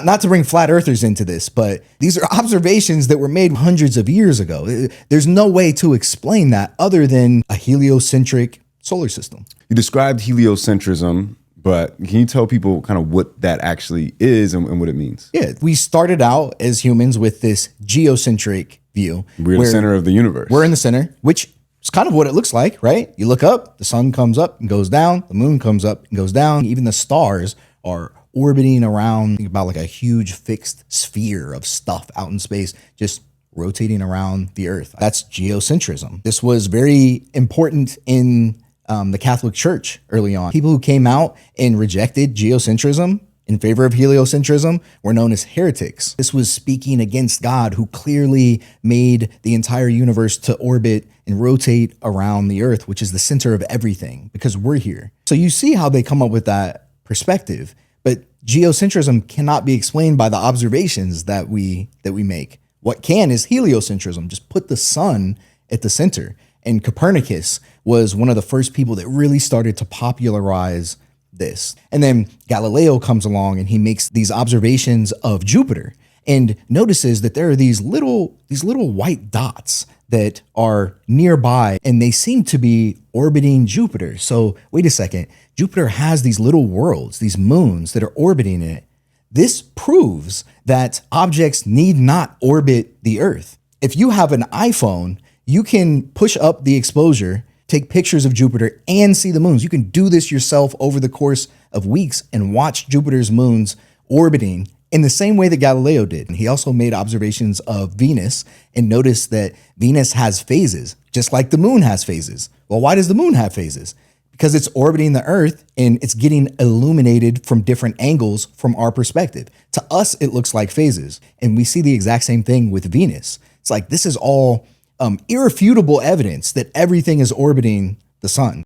Not to bring flat earthers into this, but these are observations that were made hundreds of years ago. There's no way to explain that other than a heliocentric solar system. You described heliocentrism, but can you tell people kind of what that actually is and what it means? Yeah, we started out as humans with this geocentric view. We're the center of the universe. We're in the center, which is kind of what it looks like, right? You look up, the sun comes up and goes down, the moon comes up and goes down. Even the stars are orbiting around, think about like a huge fixed sphere of stuff out in space, just rotating around the earth. That's geocentrism. This was very important in the Catholic Church early on. People who came out and rejected geocentrism in favor of heliocentrism were known as heretics. This was speaking against God, who clearly made the entire universe to orbit and rotate around the earth, which is the center of everything, because we're here. So you see how they come up with that perspective. But geocentrism cannot be explained by the observations that we make. What can is heliocentrism. Just put the sun at the center. And Copernicus was one of the first people that really started to popularize this. And then Galileo comes along and he makes these observations of Jupiter and notices that there are these little white dots that are nearby, and they seem to be orbiting Jupiter. So wait a second, Jupiter has these little worlds, these moons that are orbiting it. This proves that objects need not orbit the Earth. If you have an iPhone, you can push up the exposure, take pictures of Jupiter, and see the moons. You can do this yourself over the course of weeks and watch Jupiter's moons orbiting in the same way that Galileo did. He also made observations of Venus and noticed that Venus has phases, just like the moon has phases. Well, why does the moon have phases? Because it's orbiting the Earth and it's getting illuminated from different angles from our perspective. To us, it looks like phases. And we see the exact same thing with Venus. It's like this is all irrefutable evidence that everything is orbiting the sun.